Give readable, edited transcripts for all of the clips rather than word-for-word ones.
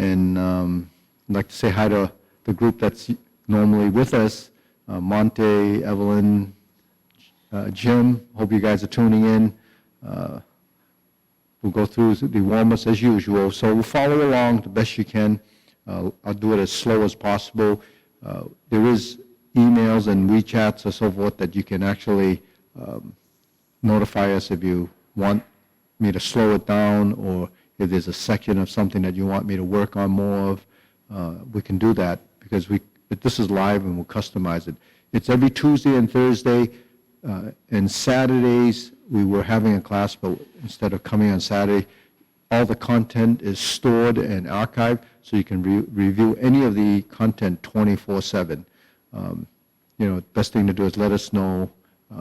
And I'd like to say hi to the group that's normally with us, Monte, Evelyn, Jim. Hope you guys are tuning in. We'll go through the warm-ups as usual. So we'll follow along the best you can. I'll do it as slow as possible. There is emails and WeChats or so forth that you can actually notify us if you want me to slow it down, or if there's a section of something that you want me to work on more of. We can do that because this is live and we'll customize it. It's every Tuesday and Thursday. And Saturdays, we were having a class, but instead of coming on Saturday, all the content is stored and archived, so you can review any of the content 24/7. Best thing to do is let us know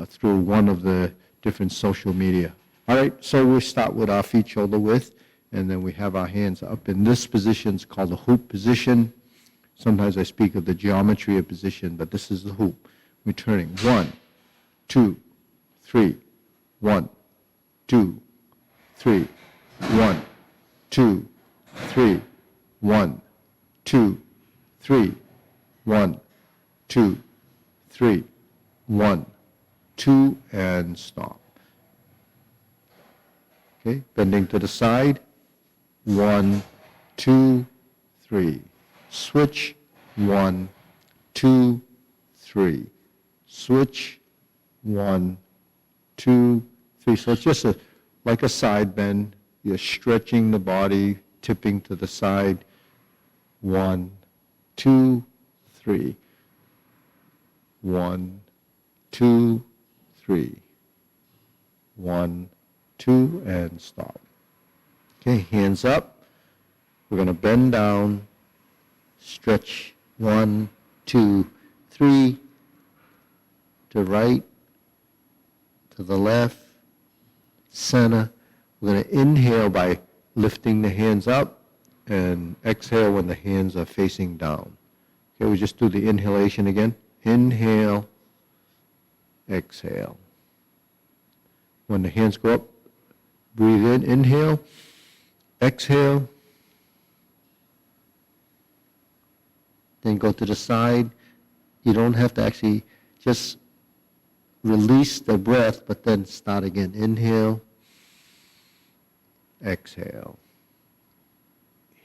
through one of the different social media. All right, so we start with our feet shoulder width, and then we have our hands up. In this position, it's called the hoop position. Sometimes I speak of the geometry of position, but this is the hoop. We're turning 1, 2, 3, 1, 2, 3, 1, 2, 3, 1, 2, 3, 1, 2, 3, 1, 2, and stop. Okay, bending to the side. 1, 2, 3. Switch. 1, 2, 3. Switch. 1, 2, 3. So it's just like a side bend. You're stretching the body, tipping to the side. 1, 2, 3. 1, 2, 3. 1, 2, and stop. Okay, hands up. We're going to bend down, stretch. 1, 2, 3. To right, to the left, center. We're going to inhale by lifting the hands up and exhale when the hands are facing down. Okay, we just do the inhalation again. Inhale, exhale. When the hands go up, breathe in, inhale, exhale. Then go to the side. You don't have to actually just release the breath, but then start again. Inhale, exhale.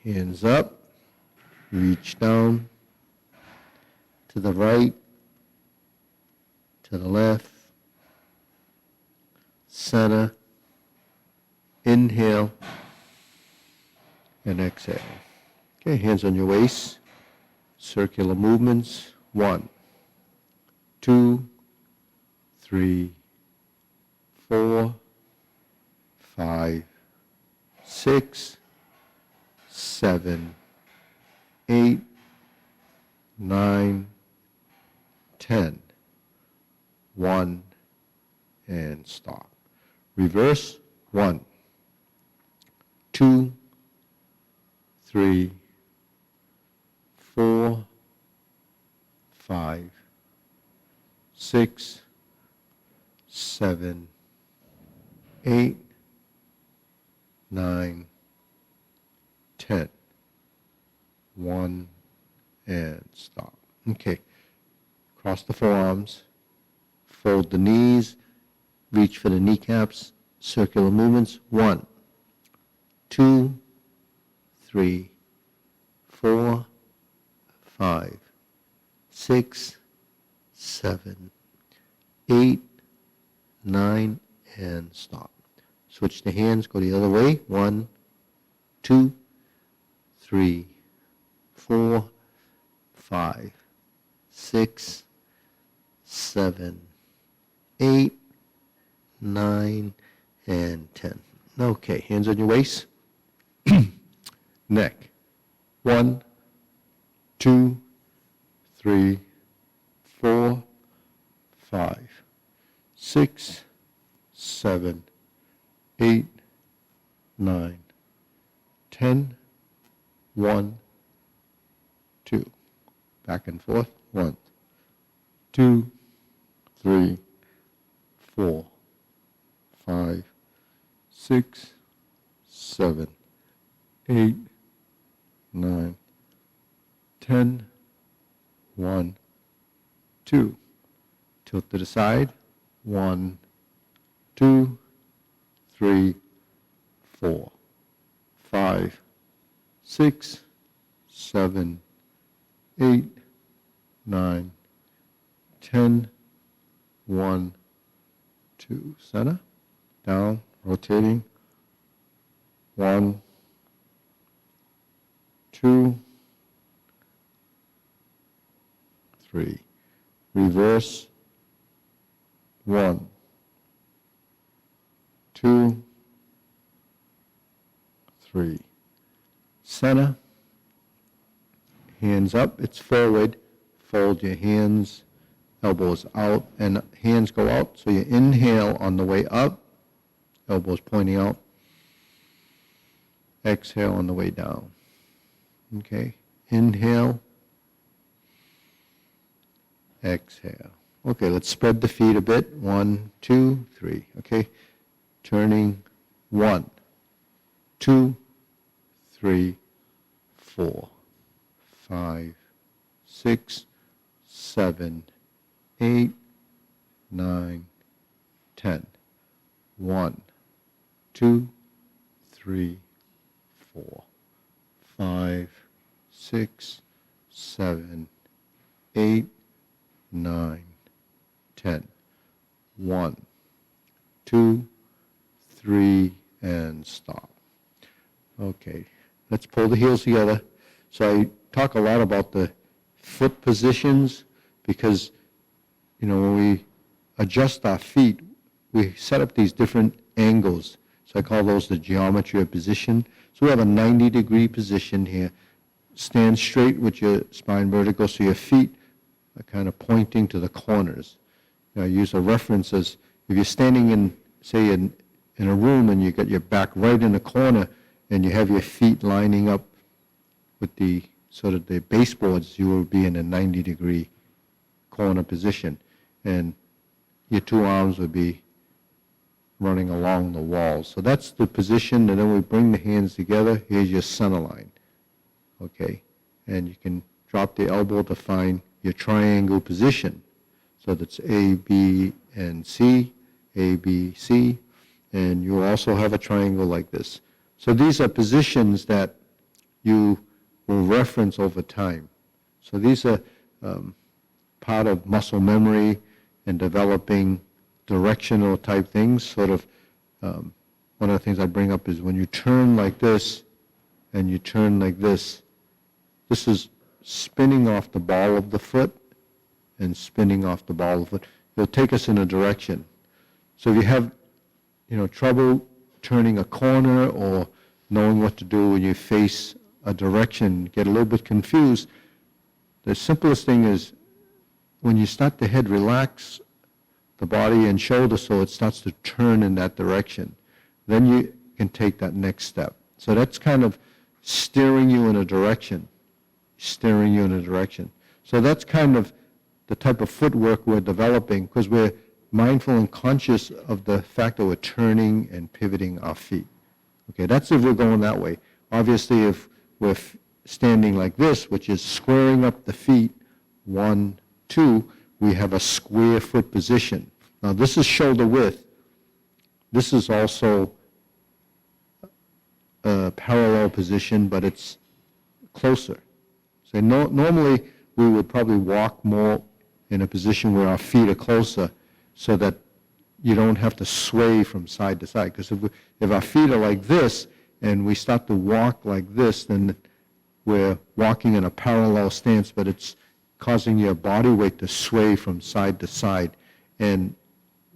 Hands up, reach down, to the right, to the left, center, inhale, and exhale. Okay, hands on your waist, circular movements. 1, 2, 3, 4, 5, 6, 7, 8, 9, 10. 1, and stop. Reverse. 1, 2, 3, 4, 5, 6, 7, 8, 9, 10. 1, and stop. Okay. Cross the forearms. Fold the knees. Reach for the kneecaps. Circular movements. 1, 2, 3, 4, 5, 6, 7, 8, 9, and stop. Switch the hands, go the other way. 1, 2, 3, 4, 5, 6, 7, 8, 9, and 10. Okay, hands on your waist. Neck. 1, 2, 3, 4, 5, 6, 7, 8, 9, 10. 1, 2. Back and forth. 1, 2, 3, 4, 5, 6, 7, 8, 9, 10, 1, 2. Tilt to the side, 1, 2, 3, 4, 5, 6, 7, 8, 9, 10, 1, 2. Center, down, rotating, 1, 2, 3. Reverse, 1, 2, 3. Center, hands up, it's forward. Fold your hands, elbows out, and hands go out. So you inhale on the way up, elbows pointing out. Exhale on the way down. Okay, inhale, exhale. Okay, let's spread the feet a bit. 1, 2, 3. Okay, turning 1, 2, 3, 4, 5, 6, 7, 8, 9, 10. 1, 2, 3, 4, 5, 6, 7, 8, 9, 10. 1, 2, 3, and stop. Okay, let's pull the heels together. So I talk a lot about the foot positions because, when we adjust our feet, we set up these different angles. So I call those the geometry of position. So we have a 90-degree position here. Stand straight with your spine vertical so your feet are kind of pointing to the corners. I use a reference as if you're standing in, say, in a room and you got your back right in the corner and you have your feet lining up with the sort of the baseboards, you will be in a 90-degree corner position. And your two arms would be running along the walls. So that's the position, and then we bring the hands together. Here's your center line. Okay? And you can drop the elbow to find your triangle position. So that's A, B, and C, A, B, C, and you also have a triangle like this. So these are positions that you will reference over time. So these are part of muscle memory and developing directional type things. Sort of one of the things I bring up is when you turn like this and you turn like this is spinning off the ball of the foot and spinning off the ball of the foot. It'll take us in a direction. So if you have trouble turning a corner or knowing what to do when you face a direction, get a little bit confused, the simplest thing is when you start the head, relax the body and shoulder so it starts to turn in that direction. Then you can take that next step. So that's kind of steering you in a direction, So that's kind of the type of footwork we're developing because we're mindful and conscious of the fact that we're turning and pivoting our feet. Okay, that's if we're going that way. Obviously, if we're standing like this, which is squaring up the feet, 1, 2, we have a square foot position. Now this is shoulder width. This is also a parallel position, but it's closer. So normally we would probably walk more in a position where our feet are closer so that you don't have to sway from side to side. Because if our feet are like this and we start to walk like this, then we're walking in a parallel stance, but it's causing your body weight to sway from side to side and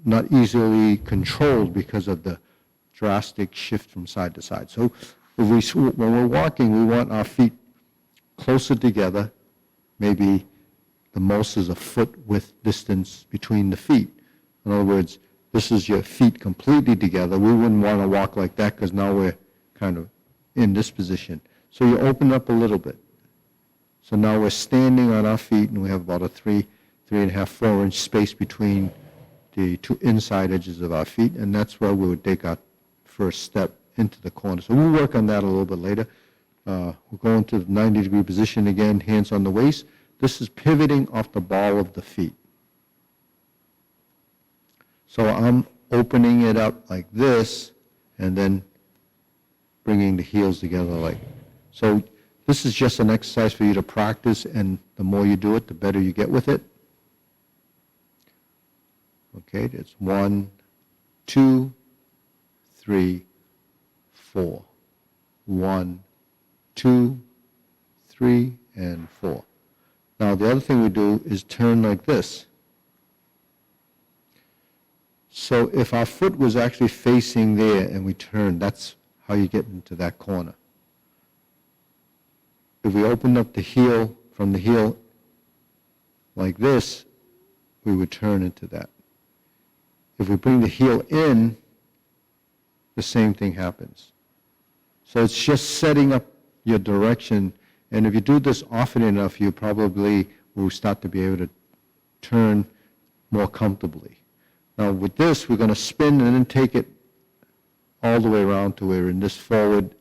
not easily controlled because of the drastic shift from side to side. So when we're walking, we want our feet closer together. Maybe the most is a foot width distance between the feet. In other words, this is your feet completely together. We wouldn't want to walk like that because now we're kind of in this position. So you open up a little bit. So now we're standing on our feet and we have about a 3.5, 4 inch space between the two inside edges of our feet, and that's where we would take our first step into the corner. So we'll work on that a little bit later. we're going to the 90-degree position again, hands on the waist. This is pivoting off the ball of the feet. So I'm opening it up like this, and then bringing the heels together like. So this is just an exercise for you to practice, and the more you do it, the better you get with it. Okay, it's 1, 2, 3, 4. 1, 2, 3, and 4. Now the other thing we do is turn like this. So if our foot was actually facing there and we turn, that's how you get into that corner. If we opened up the heel, from the heel like this, we would turn into that. If we bring the heel in, the same thing happens. So it's just setting up your direction, and if you do this often enough, you probably will start to be able to turn more comfortably. Now with this, we're going to spin and then take it all the way around to where we're in this forward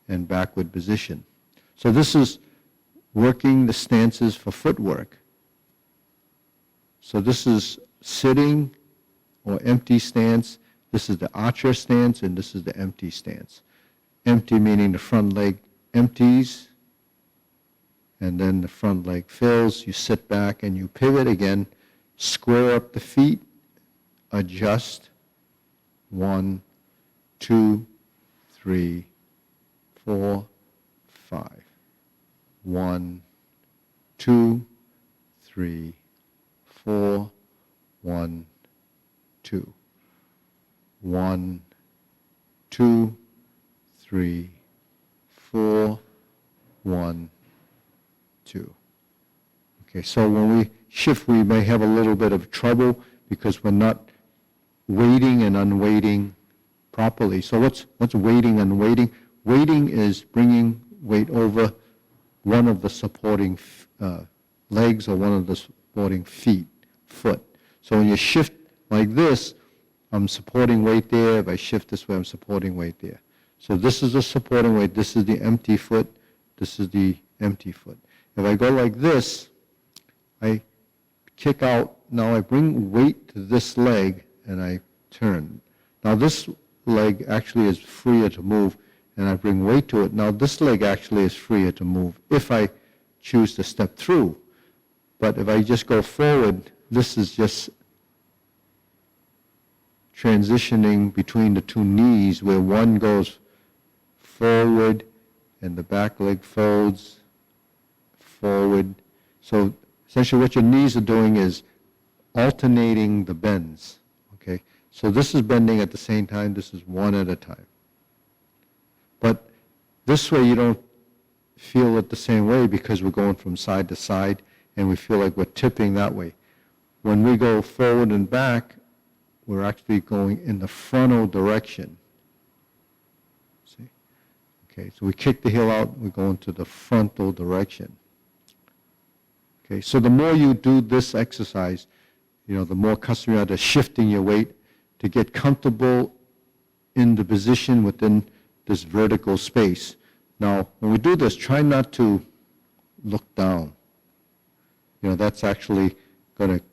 and backward position. So this is working the stances for footwork. So this is sitting or empty stance. This is the archer stance, and this is the empty stance. Empty meaning the front leg empties, and then the front leg fills. You sit back and you pivot again, square up the feet, adjust. 1, 2, 3, 4, 5. 1, 2, 3, 4, 1, 2. 1, 2, 3, 4, 1, 2. Okay, so when we shift, we may have a little bit of trouble because we're not weighting and unweighting properly. So what's weighting and unweighting? Weighting is bringing weight over one of the supporting legs or one of the supporting foot. So when you shift like this, I'm supporting weight there. If I shift this way, I'm supporting weight there. So this is the supporting weight. This is the empty foot. This is the empty foot. If I go like this, I kick out. Now I bring weight to this leg, and I turn. Now this leg actually is freer to move, and I bring weight to it. Now this leg actually is freer to move if I choose to step through. But if I just go forward, this is just transitioning between the two knees, where one goes forward and the back leg folds forward. So essentially what your knees are doing is alternating the bends. Okay? So this is bending at the same time, this is one at a time. But this way you don't feel it the same way because we're going from side to side and we feel like we're tipping that way. When we go forward and back, we're actually going in the frontal direction. See? Okay, so we kick the heel out, we go into the frontal direction. Okay, so the more you do this exercise, the more accustomed you are to shifting your weight to get comfortable in the position within this vertical space. Now, when we do this, try not to look down. That's actually going to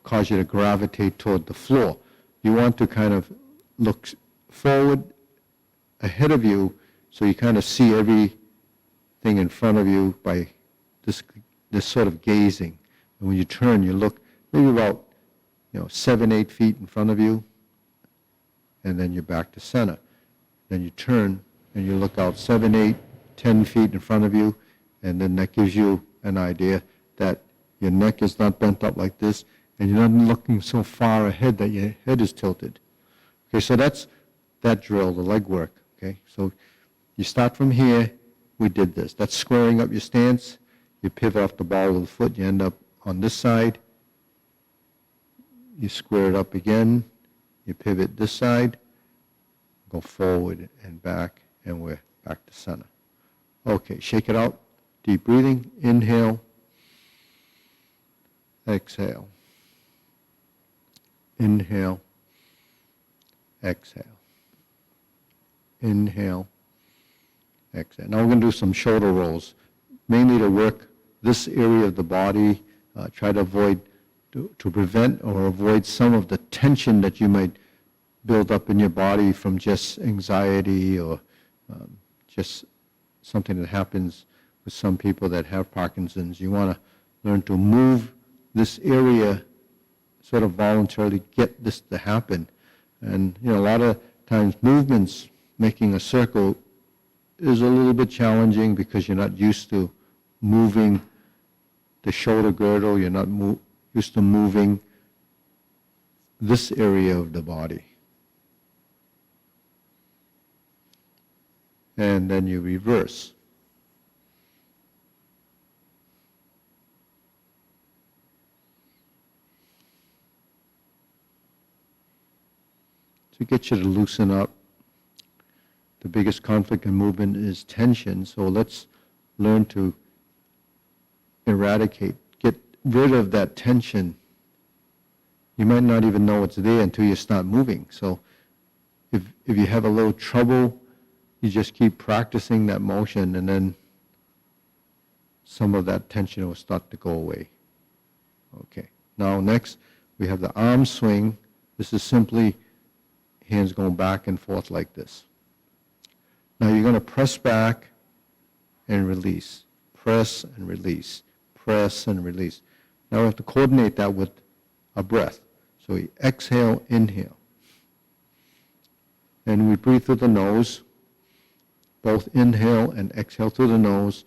cause you to gravitate toward the floor. You want to kind of look forward ahead of you so you kind of see everything in front of you by this sort of gazing. And when you turn, you look maybe about 7, 8 feet in front of you, and then you're back to center. Then you turn and you look out 7, 8, 10 feet in front of you, and then that gives you an idea that your neck is not bent up like this, and you're not looking so far ahead that your head is tilted. Okay, so that's that drill, the leg work. Okay, so you start from here. We did this. That's squaring up your stance. You pivot off the ball of the foot. You end up on this side. You square it up again. You pivot this side. Go forward and back, and we're back to center. Okay, shake it out. Deep breathing. Inhale. Exhale. Inhale. Exhale. Inhale. exhale. Now we're going to do some shoulder rolls, mainly to work this area of the body, try to avoid, to prevent or avoid some of the tension that you might build up in your body from just anxiety or just something that happens with some people that have Parkinson's. You want to learn to move this area sort of voluntarily, get this to happen. And, a lot of times movements, making a circle, is a little bit challenging because you're not used to moving the shoulder girdle, you're not used to moving this area of the body. And then you reverse. To get you to loosen up. The biggest conflict in movement is tension, so let's learn to eradicate, get rid of that tension. You might not even know it's there until you start moving. So if you have a little trouble, you just keep practicing that motion, and then some of that tension will start to go away. Okay. Now next, we have the arm swing. This is simply hands going back and forth like this. Now you're going to press back and release. Press and release. Press and release. Now we have to coordinate that with a breath. So we exhale, inhale. And we breathe through the nose. Both inhale and exhale through the nose.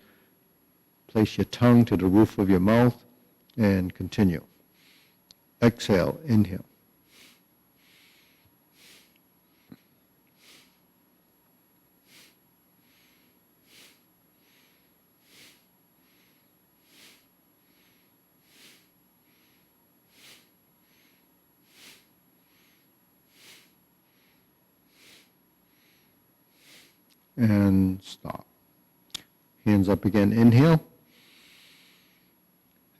Place your tongue to the roof of your mouth and continue. Exhale, inhale. And stop. Hands up again. Inhale.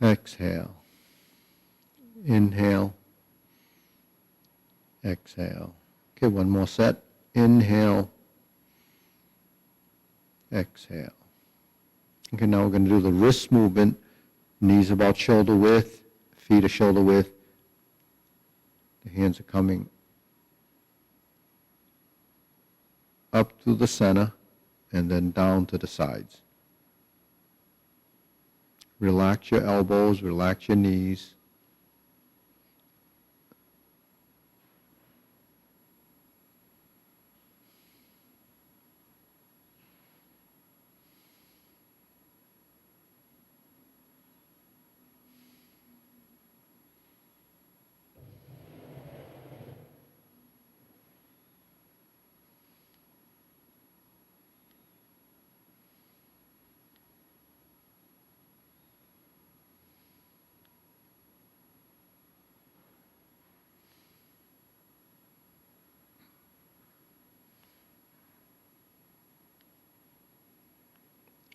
Exhale. Inhale. Exhale. Okay, one more set. Inhale. Exhale. Okay, now we're going to do the wrist movement. Knees about shoulder width. Feet are shoulder width. The hands are coming up to the center and then down to the sides. Relax your elbows, relax your knees.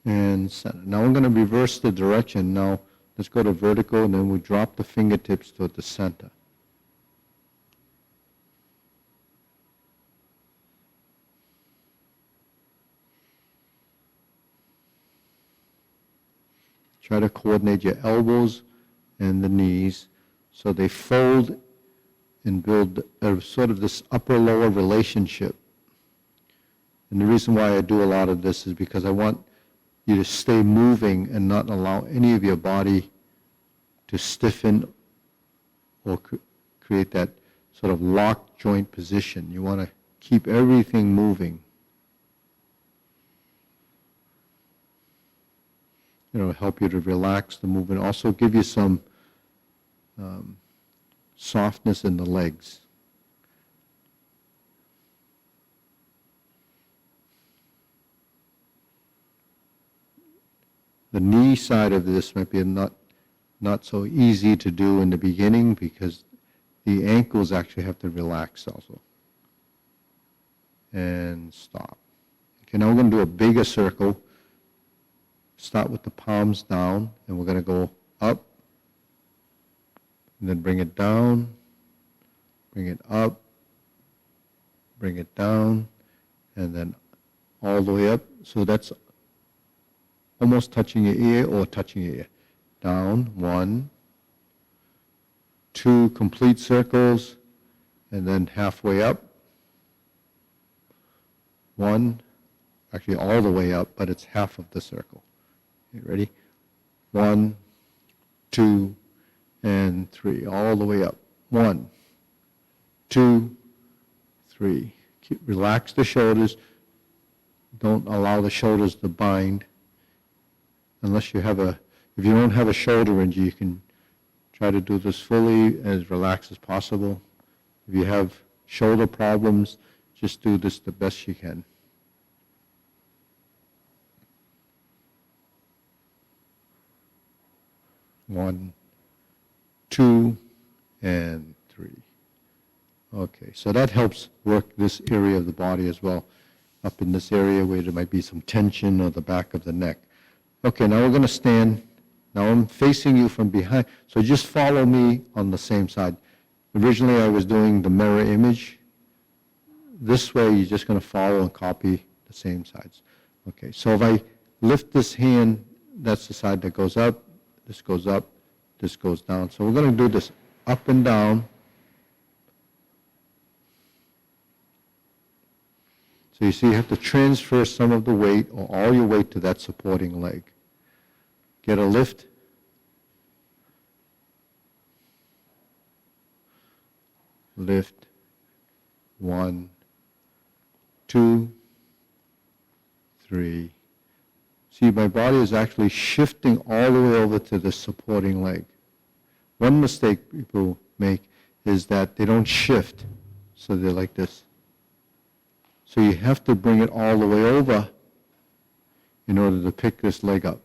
And center. Now we're going to reverse the direction. Now let's go to vertical, and then we drop the fingertips toward the center. Try to coordinate your elbows and the knees so they fold and build a sort of this upper-lower relationship. And the reason why I do a lot of this is because I want you to stay moving and not allow any of your body to stiffen or create that sort of locked joint position. You want to keep everything moving. Help you to relax the movement. Also give you some softness in the legs. The knee side of this might be not so easy to do in the beginning because the ankles actually have to relax also. And stop. Okay, now we're going to do a bigger circle. Start with the palms down, and we're going to go up, and then bring it down, bring it up, bring it down, and then all the way up. So that's almost touching your ear or touching your ear. Down, 1, 2 complete circles, and then halfway up. 1, actually all the way up, but it's half of the circle. Okay, ready? 1, 2, and 3, all the way up. 1, 2, 3. Relax the shoulders. Don't allow the shoulders to bind. Unless you have if you don't have a shoulder injury, you can try to do this fully as relaxed as possible. If you have shoulder problems, just do this the best you can. One, 2, and 3. Okay, so that helps work this area of the body as well, up in this area where there might be some tension or the back of the neck. Okay, now we're going to stand. Now I'm facing you from behind, so just follow me on the same side. Originally I was doing the mirror image. This way you're just going to follow and copy the same sides. Okay, so if I lift this hand, that's the side that goes up, this goes up, this goes down. So we're going to do this up and down. So you see you have to transfer some of the weight or all your weight to that supporting leg. Get a lift. Lift. 1, 2, 3. See, my body is actually shifting all the way over to the supporting leg. One mistake people make is that they don't shift, so they're like this. So you have to bring it all the way over in order to pick this leg up.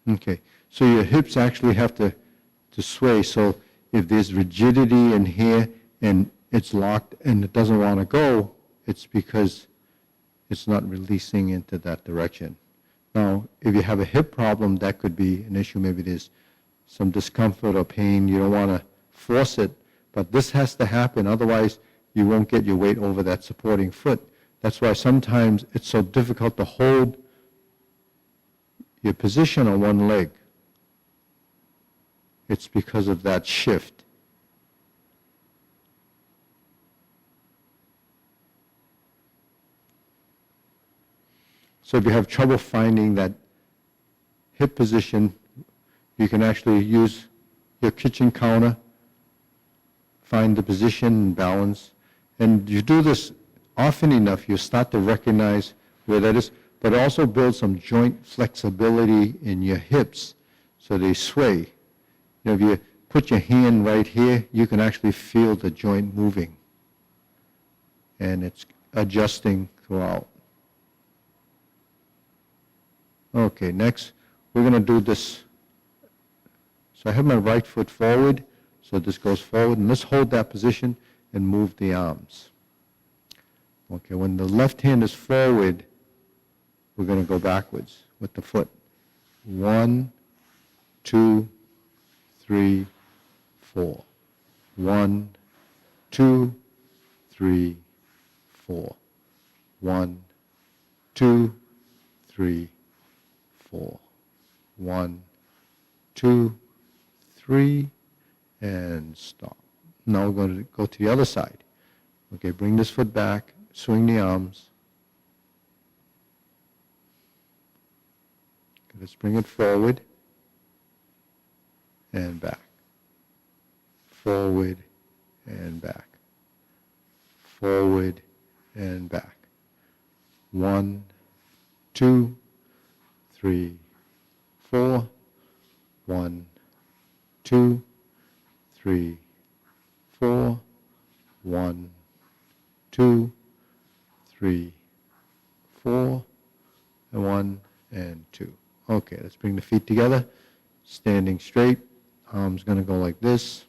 Okay, so your hips actually have to sway. So if there's rigidity in here and it's locked and it doesn't want to go, it's because it's not releasing into that direction. Now, if you have a hip problem, that could be an issue. Maybe there's some discomfort or pain. You don't want to force it, but this has to happen. Otherwise, you won't get your weight over that supporting foot. That's why sometimes it's so difficult to hold your position on one leg. It's because of that shift. So if you have trouble finding that hip position, you can actually use your kitchen counter, find the position and balance. And you do this often enough, you start to recognize where that is, but also build some joint flexibility in your hips so they sway. You know, if you put your hand right here, you can actually feel the joint moving. And it's adjusting throughout. Okay, next we're going to do this. So I have my right foot forward, so this goes forward, and let's hold that position and move the arms. Okay, when the left hand is forward, we're going to go backwards with the foot. 1, 2, 3, 4. 1, 2, 3, 4. 1, 2, 3, 4. 1, 2, 3, and stop. Now we're going to go to the other side. Okay, bring this foot back, swing the arms. Okay, let's bring it forward and back. Forward and back. Forward and back. 1, 2, 3, 4. 1, 2, 3, 4. 1, 2, 3, 4. And 1 and 2. Okay, let's bring the feet together. Standing straight. Arms going to go like this.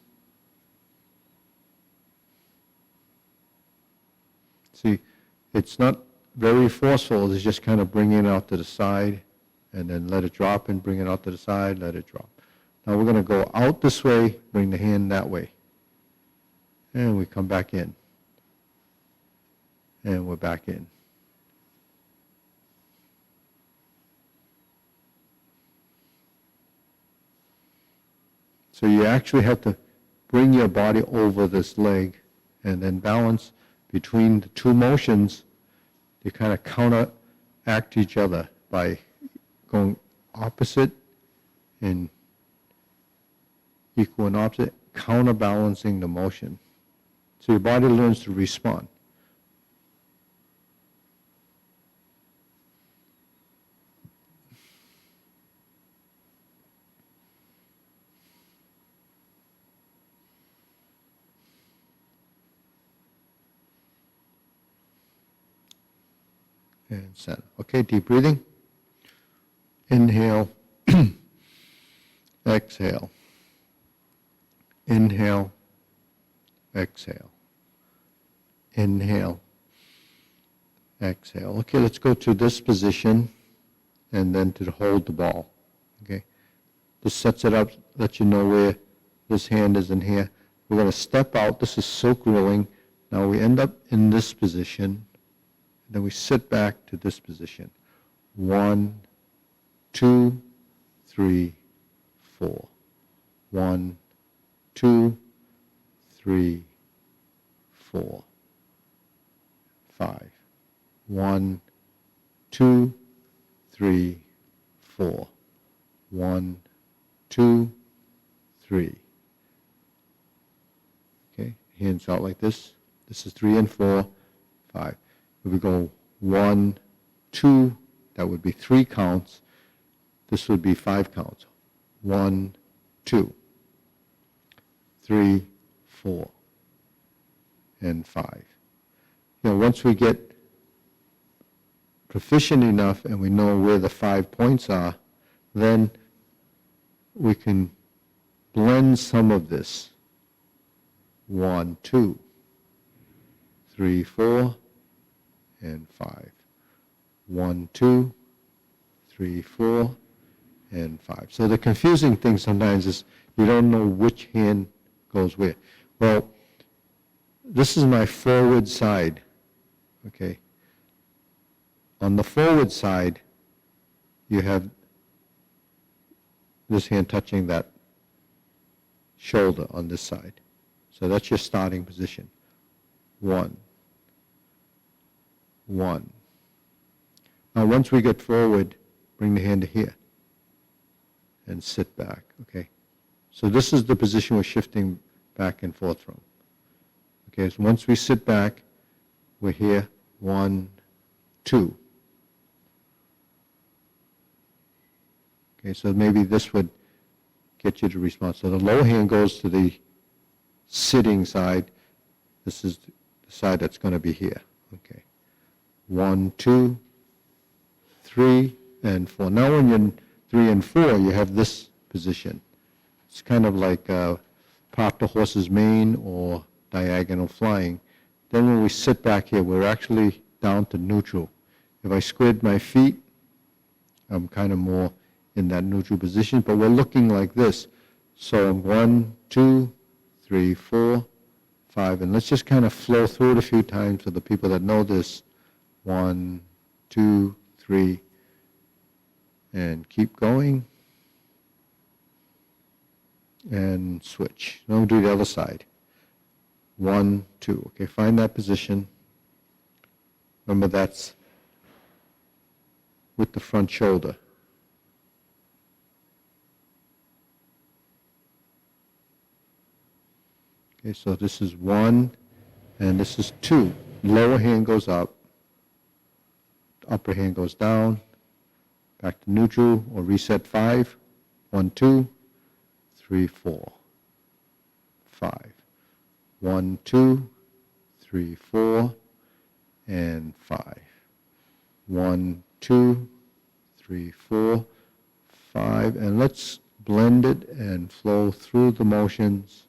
See, it's not very forceful. It's just kind of bringing it out to the side. and then let it drop and bring it out to the side, let it drop. Now we're going to go out this way, bring the hand that way. And we come back in. And we're back in. So you actually have to bring your body over this leg and then balance between the two motions. They kind of counteract each other by going opposite and equal and opposite, counterbalancing the motion. So your body learns to respond. And center. Okay, deep breathing. Inhale. Exhale. Inhale. Exhale. Inhale. Exhale. Okay, let's go to this position and then to hold the ball. Okay, this sets it up, lets you know where this hand is in here. We're going to step out. This is silk rolling. Now we end up in this position. Then we sit back to this position. 1, 2, 3, 4. 1, 2, 3, 4, 5. 1, 2, 3, 4. 1, 2, 3. Okay, hands out like this. This is 3 and 4, 5. If we go 1, 2, that would be 3 counts. This would be 5 counts. 1, 2, 3, 4, and 5. Once we get proficient enough and we know where the 5 points are, then we can blend some of this. 1, 2, 3, 4, and 5. 1, 2, 3, 4, and 5. So the confusing thing sometimes is you don't know which hand goes where. Well, this is my forward side. Okay. On the forward side, you have this hand touching that shoulder on this side. So that's your starting position. 1. 1. Now once we get forward, bring the hand to here and sit back, okay? So this is the position we're shifting back and forth from. Okay, so once we sit back, we're here, 1, 2. Okay, so maybe this would get you to respond. So the lower hand goes to the sitting side. This is the side that's going to be here, okay? 1, 2, 3, and 4. Now when you're 3 and 4, you have this position. It's kind of like part the horse's mane or diagonal flying. Then when we sit back here, we're actually down to neutral. If I squared my feet, I'm kind of more in that neutral position, but we're looking like this. So 1, 2, 3, 4, 5, and let's just kind of flow through it a few times for the people that know this. 1, 2, 3, and keep going. And switch. Now we'll do the other side. 1, 2. Okay, find that position. Remember that's with the front shoulder. Okay, so this is 1, and this is 2. Lower hand goes up, upper hand goes down, back to neutral, or reset 5. 1, 2, 3, 4, 5. 1, 2, 3, 4, and 5. 1, 2, 3, 4, 5, and let's blend it and flow through the motions.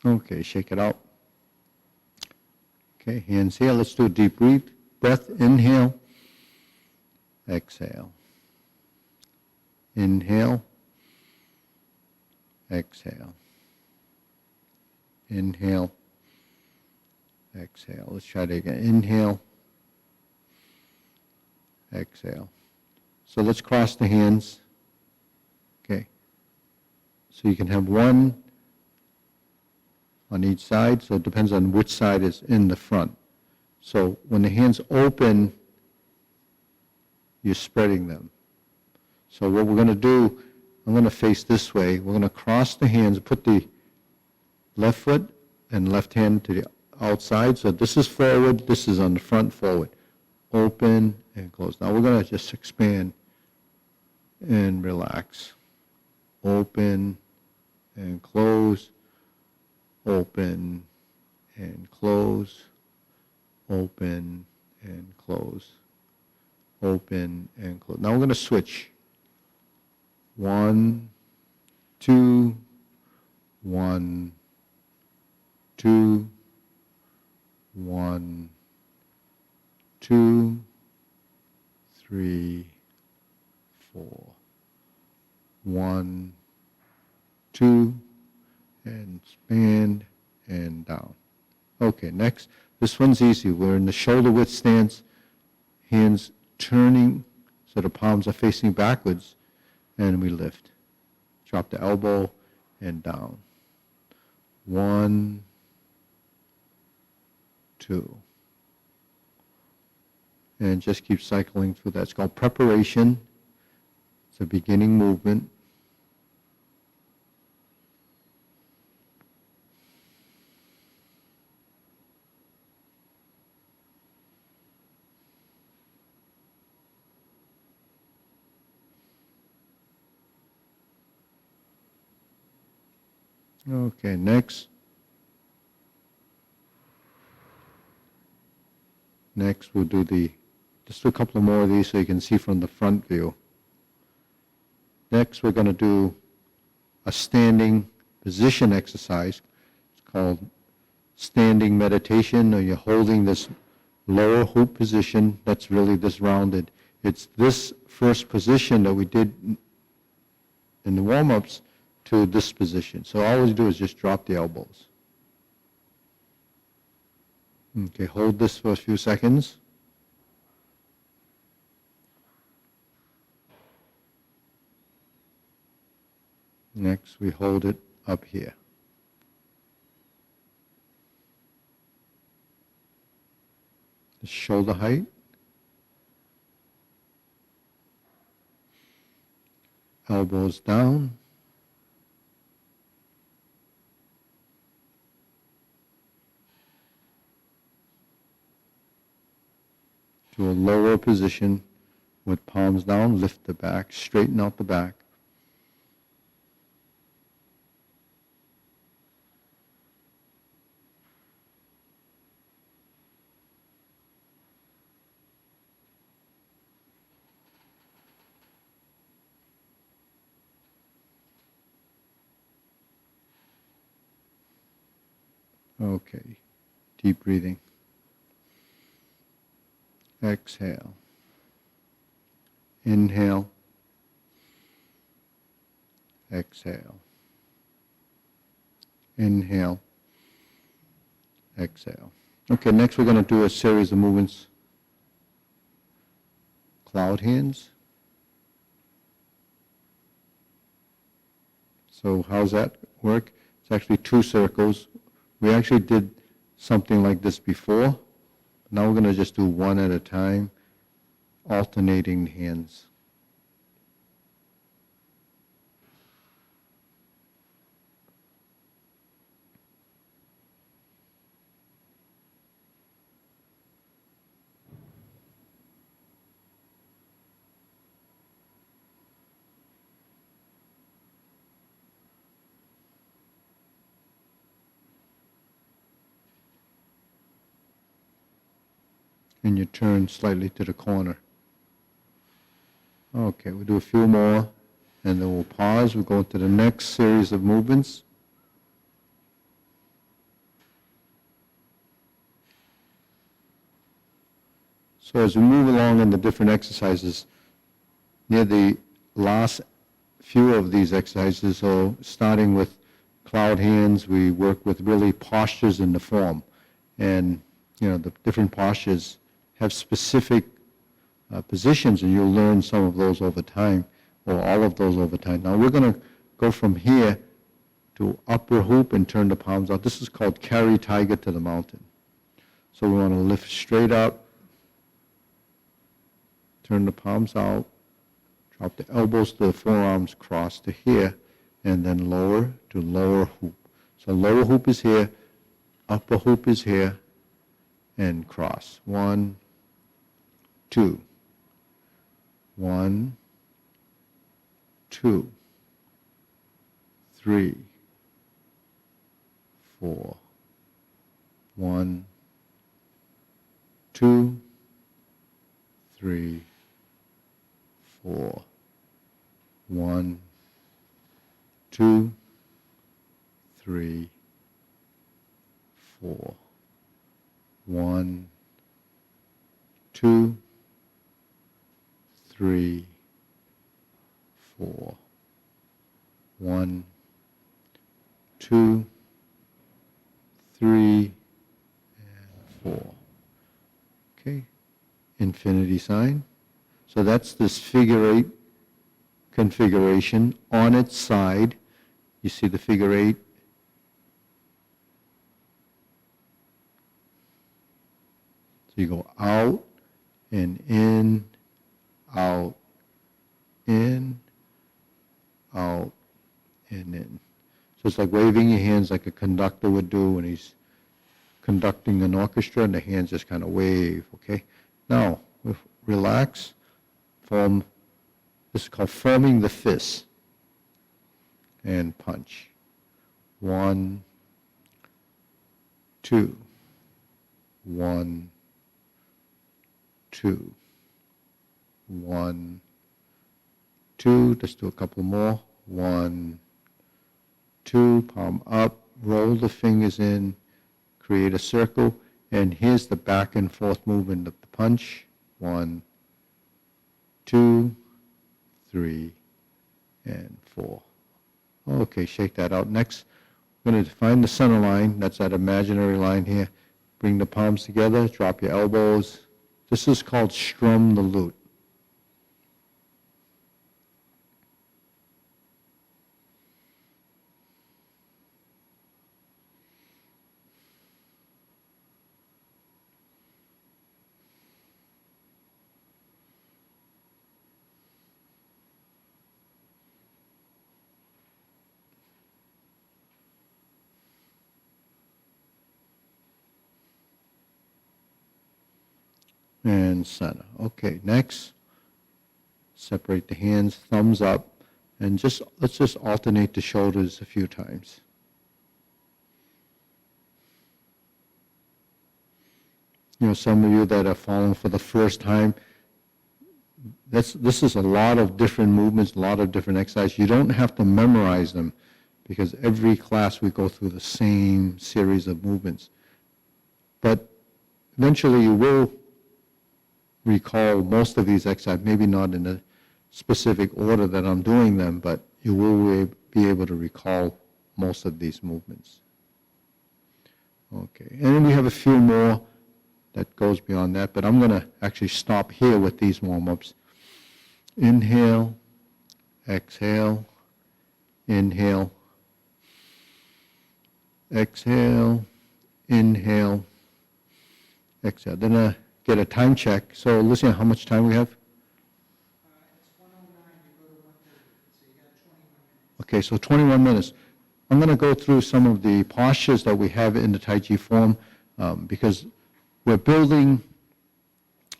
Okay, shake it out. Okay, hands here. Let's do a deep breath. Inhale. Exhale. Inhale. Exhale. Inhale. Exhale. Let's try it again. Inhale. Exhale. So let's cross the hands. Okay. So you can have one on each side. So it depends on which side is in the front. So when the hands open, you're spreading them. So what we're going to do, I'm going to face this way. We're going to cross the hands, put the left foot and left hand to the outside. So this is forward, this is on the front, forward. Open and close. Now we're going to just expand and relax. Open and close. Open and close. Open and close. Open and close. Now we're going to switch. 1, 2, 1, 2, 1, 2, 3, 4. 1, 2, and expand and down. Okay, next. This one's easy. We're in the shoulder width stance, hands turning so the palms are facing backwards, and we lift. Drop the elbow and down. 1, 2. And just keep cycling through that. It's called preparation. It's a beginning movement. Okay, next. Next we'll do just do a couple more of these so you can see from the front view. Next we're going to do a standing position exercise. It's called standing meditation, or you're holding this lower hoop position that's really this rounded. It's this first position that we did in the warm-ups to this position. So all we do is just drop the elbows. Okay, hold this for a few seconds. Next, we hold it up here. The shoulder height. Elbows down. To a lower position with palms down, lift the back, straighten out the back. Okay, deep breathing. Exhale. Inhale. Exhale. Inhale. Exhale. Okay, next we're going to do a series of movements. Cloud hands. So how's that work? It's actually 2 circles. We actually did something like this before. Now we're going to just do one at a time, alternating hands. And you turn slightly to the corner. Okay, we'll do a few more, and then we'll pause. We'll go into the next series of movements. So as we move along in the different exercises, near the last few of these exercises, so starting with cloud hands, we work with really postures in the form. And, the different postures have specific positions, and you'll learn some of those over time, or all of those over time. Now we're going to go from here to upper hoop and turn the palms out. This is called carry tiger to the mountain. So we want to lift straight up, turn the palms out, drop the elbows to the forearms, cross to here, and then lower to lower hoop. So lower hoop is here, upper hoop is here, and cross. 1, 2. 1, 2, 3, 4. 1, 2, 3, 4. 1, 2, 3, 4. 1, 2, 3, 4. 1, 2, 3, and 4. Okay, infinity sign. So that's this figure 8 configuration. On its side, you see the figure 8. So you go out and in, out, in, out, and in. So it's like waving your hands like a conductor would do when he's conducting an orchestra, and the hands just kind of wave, okay? Now, relax, form, this is called forming the fist, and punch. 1, 2, 1, 2, 1, 2, let's do a couple more. 1, 2, palm up, roll the fingers in, create a circle, and here's the back and forth movement of the punch. 1, 2, 3, and 4. Okay, shake that out. Next, we're going to find the center line. That's that imaginary line here. Bring the palms together, drop your elbows. This is called strum the lute. And center. Okay, next, separate the hands, thumbs up, and let's just alternate the shoulders a few times. Some of you that are following for the first time, this is a lot of different movements, a lot of different exercises. You don't have to memorize them, because every class we go through the same series of movements. But eventually you will recall most of these exercises, maybe not in the specific order that I'm doing them, but you will be able to recall most of these movements. Okay, and then we have a few more that goes beyond that, but I'm going to actually stop here with these warm-ups. Inhale, exhale, inhale, exhale, inhale, exhale. Then get a time check. So listen, how much time we have? It's 1:09, you go to 1:30, so you got 21 minutes. Okay, so 21 minutes. I'm going to go through some of the postures that we have in the Tai Chi form, because we're building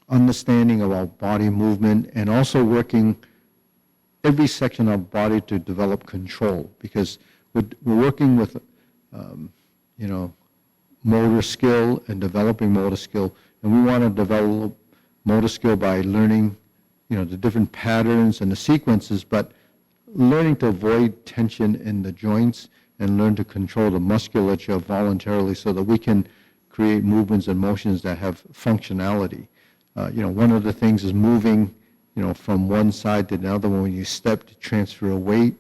understanding of our body movement and also working every section of body to develop control, because we're working with, motor skill and developing motor skill. And we want to develop motor skill by learning, the different patterns and the sequences, but learning to avoid tension in the joints and learn to control the musculature voluntarily so that we can create movements and motions that have functionality. One of the things is moving, from one side to the other when you step to transfer a weight.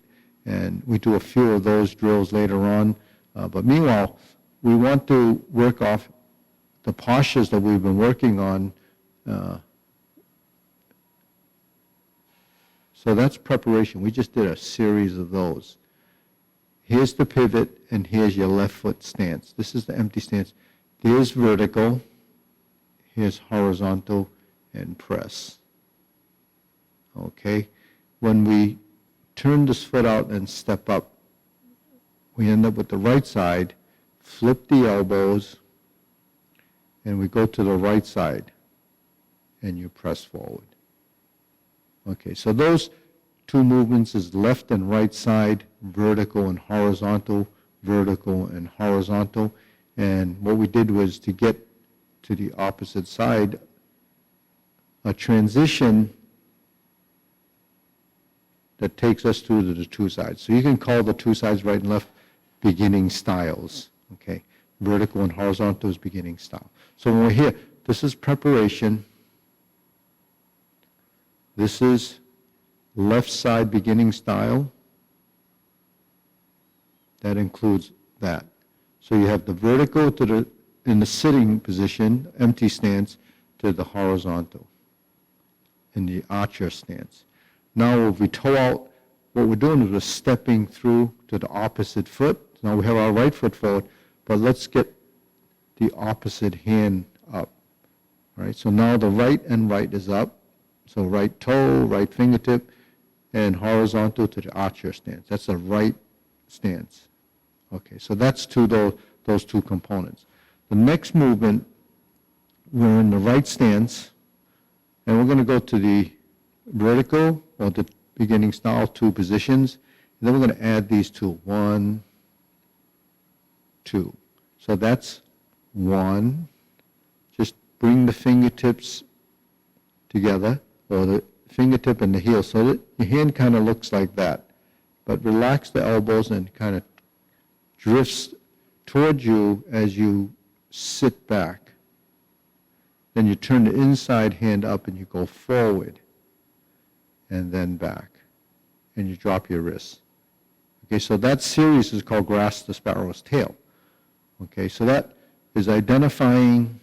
And we do a few of those drills later on. But meanwhile, we want to work off the postures that we've been working on. So that's preparation. We just did a series of those. Here's the pivot, and here's your left foot stance. This is the empty stance. There's vertical. Here's horizontal and press. Okay? When we turn this foot out and step up, we end up with the right side, flip the elbows, and we go to the right side, and you press forward. Okay, so those two movements is left and right side, vertical and horizontal, vertical and horizontal. And what we did was to get to the opposite side, a transition that takes us to the two sides. So you can call the two sides right and left beginning styles. Okay, vertical and horizontal is beginning style. So when we're here, this is preparation. This is left side beginning style. That includes that. So you have the vertical in the sitting position, empty stance, to the horizontal in the archer stance. Now if we toe out, what we're doing is we're stepping through to the opposite foot. Now we have our right foot forward, but let's get the opposite hand up. All right, so now the right and right is up. So right toe, right fingertip, and horizontal to the archer stance. That's a right stance. Okay, so that's those two components. The next movement, we're in the right stance, and we're going to go to the vertical or the beginning style, two positions. And then we're going to add these two. 1, 2. So that's 1. Just bring the fingertips together, or the fingertip and the heel, so that your hand kind of looks like that. But relax the elbows and kind of drifts towards you as you sit back. Then you turn the inside hand up and you go forward and then back. And you drop your wrists. Okay, so that series is called Grasp the Sparrow's Tail. Okay, so that is identifying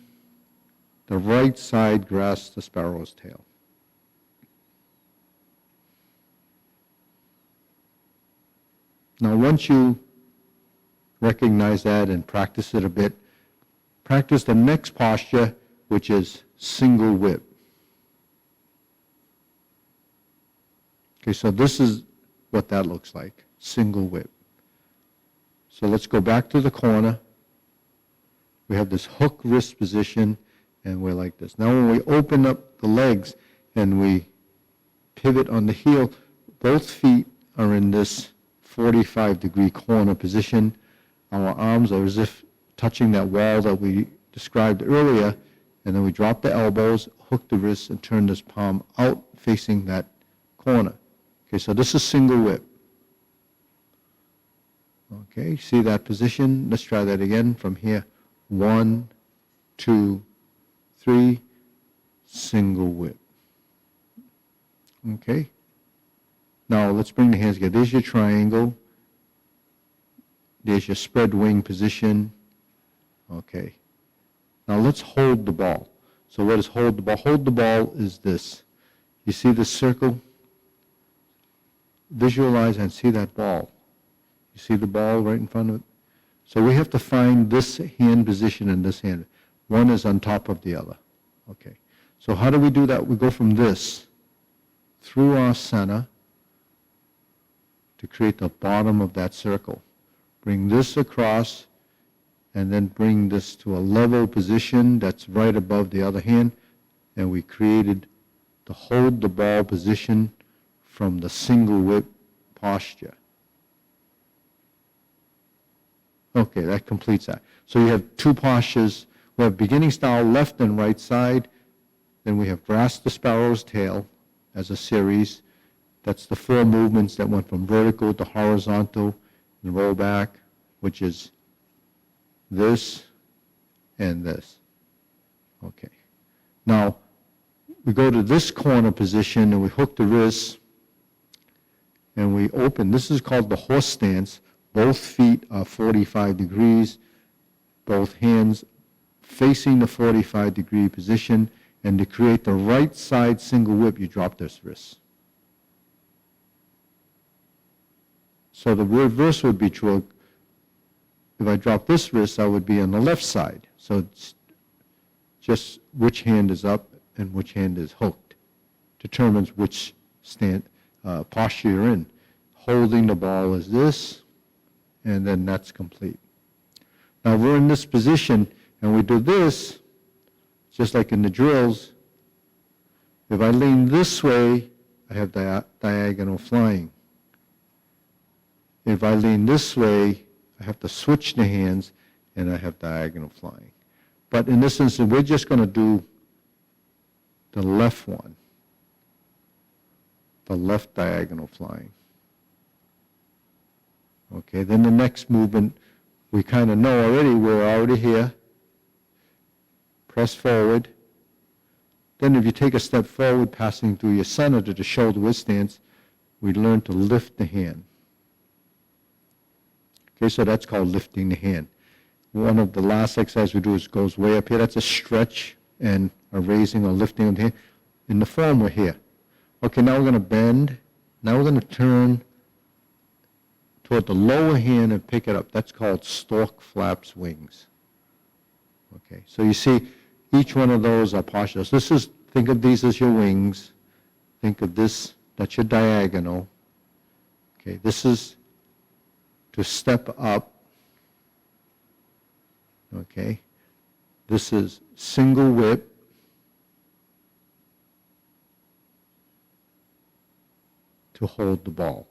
the right side grasp the sparrow's tail. Now, once you recognize that and practice it a bit, practice the next posture, which is single whip. Okay, so this is what that looks like, single whip. So let's go back to the corner. We have this hook wrist position, and we're like this. Now when we open up the legs and we pivot on the heel, both feet are in this 45-degree corner position. Our arms are as if touching that wall that we described earlier, and then we drop the elbows, hook the wrists, and turn this palm out facing that corner. Okay, so this is single whip. Okay, see that position? Let's try that again from here. 1, 2, 3, single whip. Okay. Now let's bring the hands together. There's your triangle. There's your spread wing position. Okay. Now let's hold the ball. So what is hold the ball? Hold the ball is this. You see this circle? Visualize and see that ball. You see the ball right in front of it? So we have to find this hand position and this hand. One is on top of the other. Okay. So how do we do that? We go from this through our center to create the bottom of that circle. Bring this across and then bring this to a level position that's right above the other hand. And we created the hold the ball position from the single whip posture. Okay, that completes that. So you have two postures. We have beginning style left and right side. Then we have grasp the sparrow's tail as a series. That's the 4 movements that went from vertical to horizontal and roll back, which is this and this. Okay. Now, we go to this corner position and we hook the wrists and we open. This is called the horse stance. Both feet are 45 degrees, both hands facing the 45-degree position, and to create the right side single whip, you drop this wrist. So the reverse would be true. If I drop this wrist, I would be on the left side. So it's just which hand is up and which hand is hooked. Determines which posture you're in. Holding the ball is this, and then that's complete. Now we're in this position, and we do this, just like in the drills. If I lean this way, I have diagonal flying. If I lean this way, I have to switch the hands, and I have diagonal flying. But in this instance, we're just going to do the left one, the left diagonal flying. Okay, then the next movement, we kind of know already, we're already here. Press forward. Then if you take a step forward, passing through your center to the shoulder width stance, we learn to lift the hand. Okay, so that's called lifting the hand. One of the last exercises we do is goes way up here. That's a stretch and a raising or lifting of the hand. In the form, we're here. Okay, now we're going to bend. Now we're going to turn toward the lower hand and pick it up. That's called stork flaps wings. Okay, so you see each one of those are postures. This is, think of these as your wings. Think of this, that's your diagonal. Okay, this is to step up. Okay, this is single whip. To hold the ball.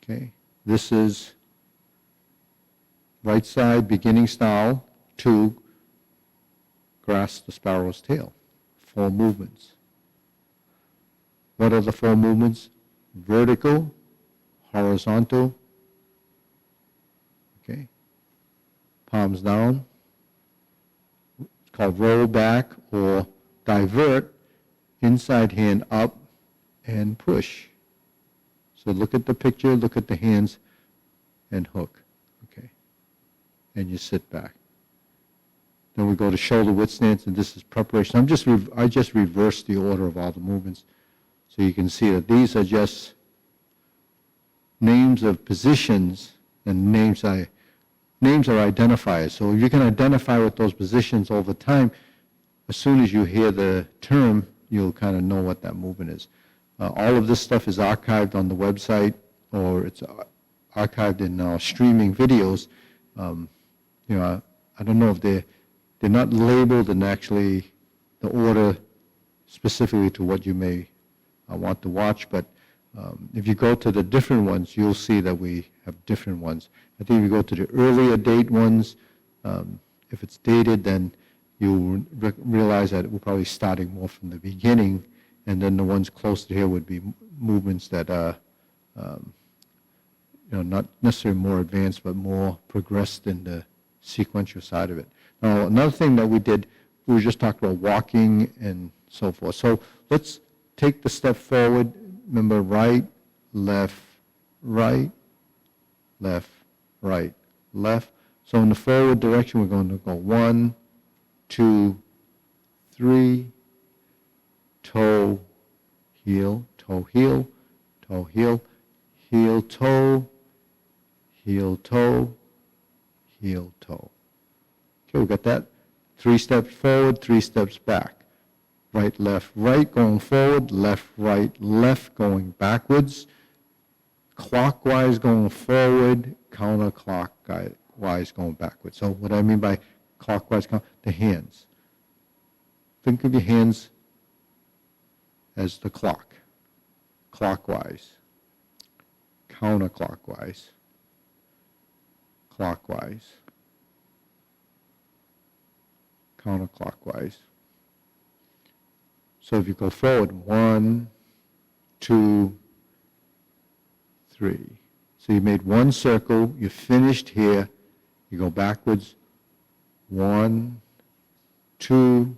Okay, this is right side beginning style to grasp the sparrow's tail. 4 movements. What are the 4 movements? Vertical, horizontal, okay, palms down. It's called roll back or divert, inside hand up and push. So look at the picture, look at the hands, and hook. Okay. And you sit back. Then we go to shoulder width stance, and this is preparation. I just reversed the order of all the movements, so you can see that these are just names of positions, and names are identifiers. So you can identify with those positions over time. As soon as you hear the term, you'll kind of know what that movement is. All of this stuff is archived on the website, or it's archived in streaming videos. I don't know if they're not labeled in actually the order specifically to what you may want to watch, but if you go to the different ones, you'll see that we have different ones. I think if you go to the earlier date ones, if it's dated, then you'll realize that we're probably starting more from the beginning, and then the ones close to here would be movements that are, not necessarily more advanced, but more progressed in the sequential side of it. Now, another thing that we did, we just talked about walking and so forth. So let's take the step forward. Remember, right, left, right, left, right, left. So in the forward direction, we're going to go 1, 2, 3, toe, heel, toe, heel, toe, heel, heel, toe, heel, toe, heel, toe. Okay, we got that. 3 steps forward, 3 steps back. Right, left, right, going forward, left, right, left, going backwards. Clockwise going forward, counterclockwise going backwards. So what I mean by clockwise, the hands. Think of your hands as the clock. Clockwise, counterclockwise, clockwise, counterclockwise. So if you go forward, 1, 2, 3. So you made one circle, you finished here, you go backwards, 1, 2,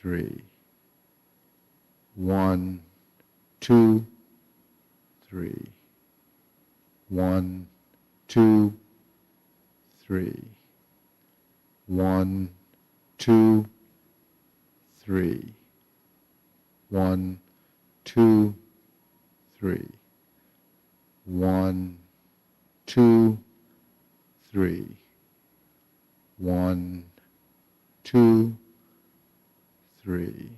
3. 1, 2, 3. 1, 2, 3. 1, 2, 3. 1, 2, 3. 1, 2, 3. 1, 2, 3.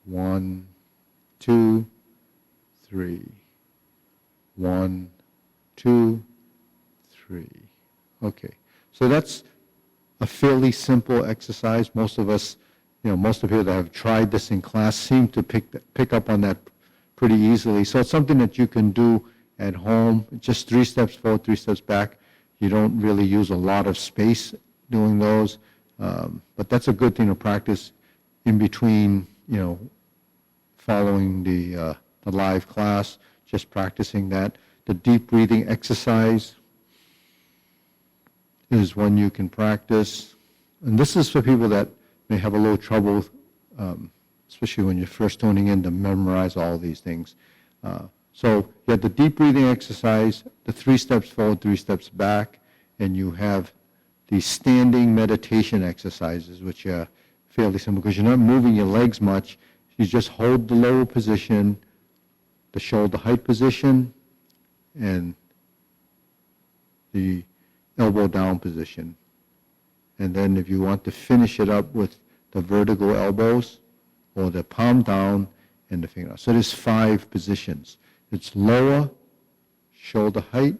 1, 2, 3. 1, 2, 3. Okay, so that's a fairly simple exercise. Most of us, most of you that have tried this in class seem to pick up on that pretty easily. So it's something that you can do at home, just 3 steps forward, 3 steps back. You don't really use a lot of space doing those, but that's a good thing to practice in between, following the live class, just practicing that. The deep breathing exercise is one you can practice. And this is for people that may have a little trouble, especially when you're first tuning in, to memorize all these things. So you have the deep breathing exercise, the 3 steps forward, 3 steps back, and you have the standing meditation exercises, which are fairly simple because you're not moving your legs much. You just hold the lower position, the shoulder height position, and the elbow down position. And then if you want to finish it up with the vertical elbows or the palm down and the finger. So there's 5 positions. It's lower, shoulder height,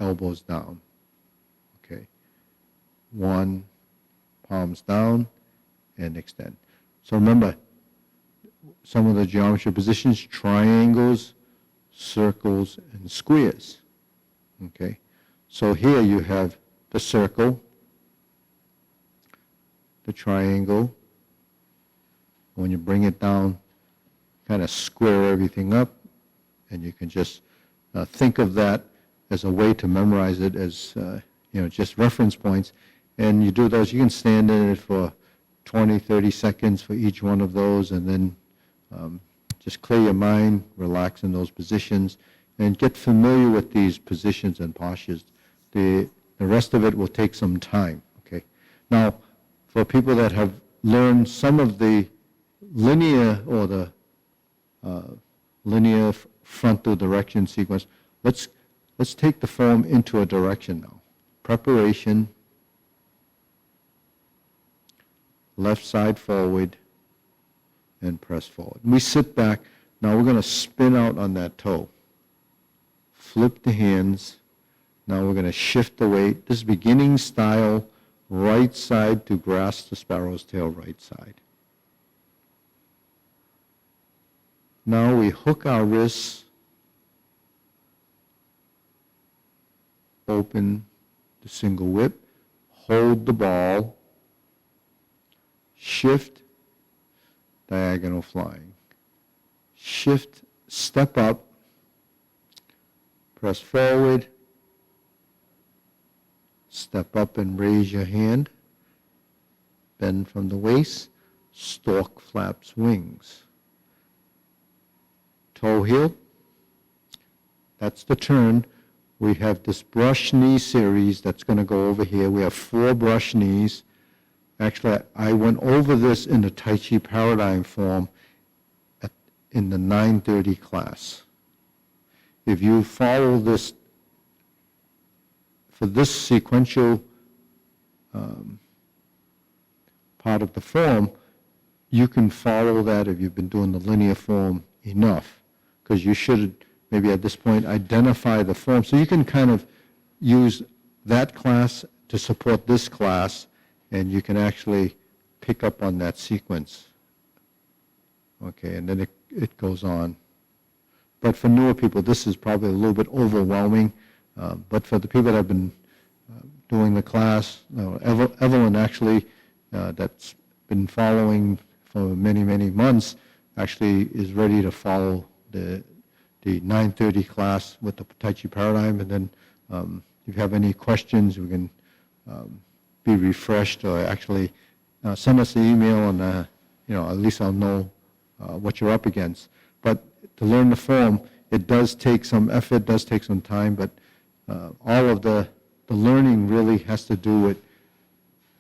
elbows down. Okay. 1, palms down, and extend. So remember, some of the geometry positions: triangles, circles, and squares. Okay. So here you have the circle, the triangle. When you bring it down, kind of square everything up, and you can just think of that as a way to memorize it as, just reference points. And you do those, you can stand in it for 20, 30 seconds for each one of those, and then just clear your mind, relax in those positions, and get familiar with these positions and postures. The rest of it will take some time, okay? Now, for people that have learned some of the linear or the linear frontal direction sequence, let's take the form into a direction now. Preparation, left side forward, and press forward. We sit back. Now we're going to spin out on that toe. Flip the hands. Now we're going to shift the weight. This is beginning style, right side to grasp the sparrow's tail, right side. Now we hook our wrists, open the single whip, hold the ball, shift, diagonal flying. Shift, step up, press forward, step up and raise your hand, bend from the waist, stork flaps wings. Toe heel, that's the turn. We have this brush knee series that's going to go over here. We have 4 brush knees. Actually, I went over this in the Tai Chi paradigm form in the 9:30 class. If you follow this, for this sequential part of the form, you can follow that if you've been doing the linear form enough, because you should maybe at this point identify the form. So you can kind of use that class to support this class, and you can actually pick up on that sequence. Okay, and then it goes on. But for newer people, this is probably a little bit overwhelming. But for the people that have been doing the class, Evelyn actually, that's been following for many, many months, actually is ready to follow the 9:30 class with the Tai Chi paradigm. And then if you have any questions, we can be refreshed, or actually send us an email and, at least I'll know what you're up against. But to learn the form, it does take some effort, does take some time, but all of the learning really has to do with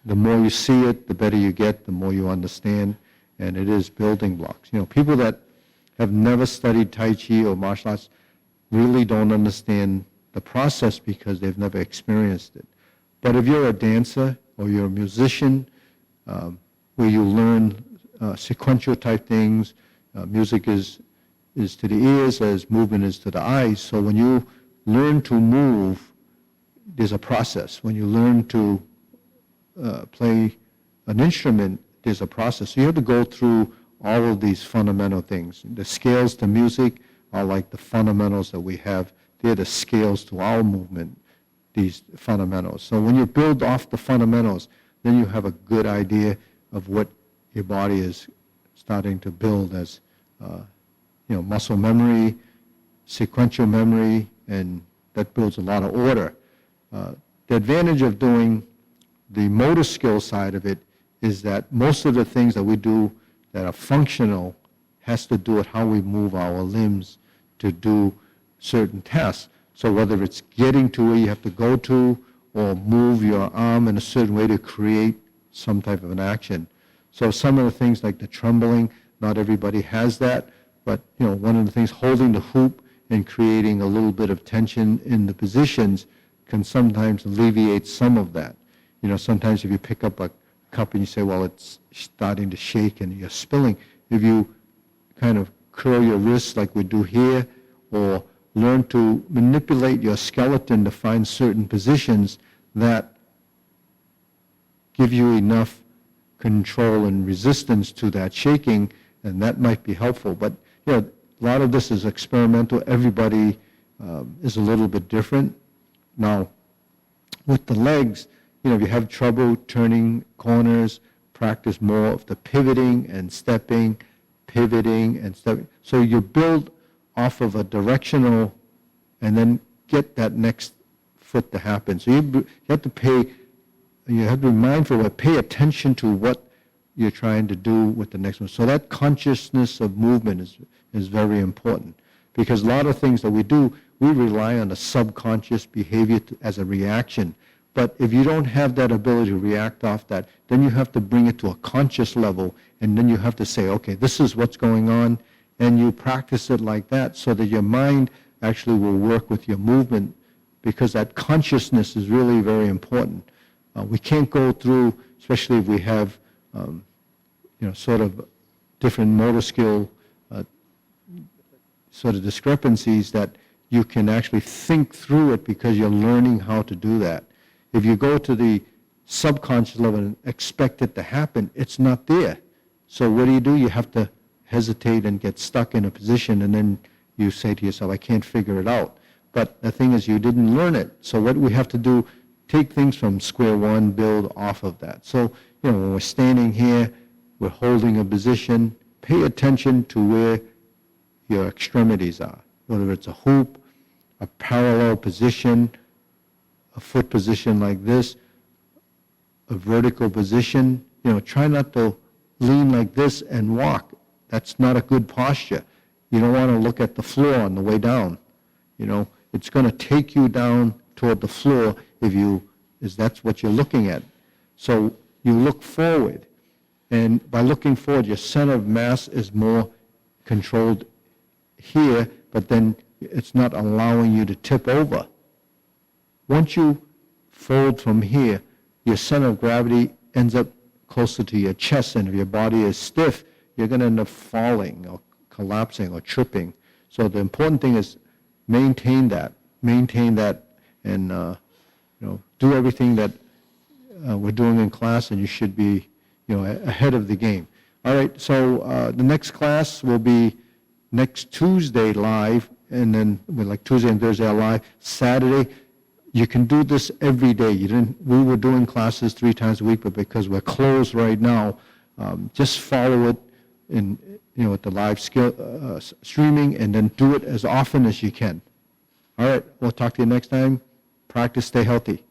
the more you see it, the better you get, the more you understand, and it is building blocks. People that have never studied Tai Chi or martial arts really don't understand the process because they've never experienced it. But if you're a dancer or you're a musician, where you learn sequential type things, music is to the ears as movement is to the eyes. So when you learn to move, there's a process. When you learn to play an instrument, there's a process. So you have to go through all of these fundamental things. The scales to music are like the fundamentals that we have. They're the scales to our movement, these fundamentals. So when you build off the fundamentals, then you have a good idea of what your body is starting to build as, muscle memory, sequential memory, and that builds a lot of order. The advantage of doing the motor skill side of it is that most of the things that we do that are functional has to do with how we move our limbs to do certain tasks. So whether it's getting to where you have to go to or move your arm in a certain way to create some type of an action. So some of the things like the trembling, not everybody has that, but one of the things, holding the hoop and creating a little bit of tension in the positions can sometimes alleviate some of that. Sometimes if you pick up a cup and you say, well, it's starting to shake and you're spilling, if you kind of curl your wrists like we do here, or learn to manipulate your skeleton to find certain positions that give you enough control and resistance to that shaking, and that might be helpful. But a lot of this is experimental. Everybody is a little bit different. Now, with the legs, if you have trouble turning corners, practice more of the pivoting and stepping. So you build off of a directional and then get that next foot to happen. So you have to be mindful of, pay attention to what you're trying to do with the next one. So that consciousness of movement is very important, because a lot of things that we do, we rely on the subconscious behavior as a reaction. But if you don't have that ability to react off that, then you have to bring it to a conscious level, and then you have to say, okay, this is what's going on, and you practice it like that so that your mind actually will work with your movement, because that consciousness is really very important. We can't go through, especially if we have, sort of different motor skill sort of discrepancies, that you can actually think through it because you're learning how to do that. If you go to the subconscious level and expect it to happen, it's not there. So what do? You have to hesitate and get stuck in a position, and then you say to yourself, I can't figure it out. But the thing is, you didn't learn it. So what we have to do, take things from square one, build off of that. So, when we're standing here, we're holding a position, pay attention to where your extremities are, whether it's a hoop, a parallel position, a foot position like this, a vertical position. Try not to lean like this and walk. That's not a good posture. You don't want to look at the floor on the way down. It's going to take you down toward the floor if that's what you're looking at. So you look forward, and by looking forward, your center of mass is more controlled here, but then it's not allowing you to tip over. Once you fold from here, your center of gravity ends up closer to your chest, and if your body is stiff, you're going to end up falling or collapsing or tripping. So the important thing is maintain that, and do everything that we're doing in class, and you should be ahead of the game. All right, so the next class will be next Tuesday live, and then like Tuesday and Thursday are live. Saturday, you can do this every day. We were doing classes 3 times a week, but because we're closed right now, just follow it with the live streaming, and then do it as often as you can. All right, we'll talk to you next time. Practice, stay healthy.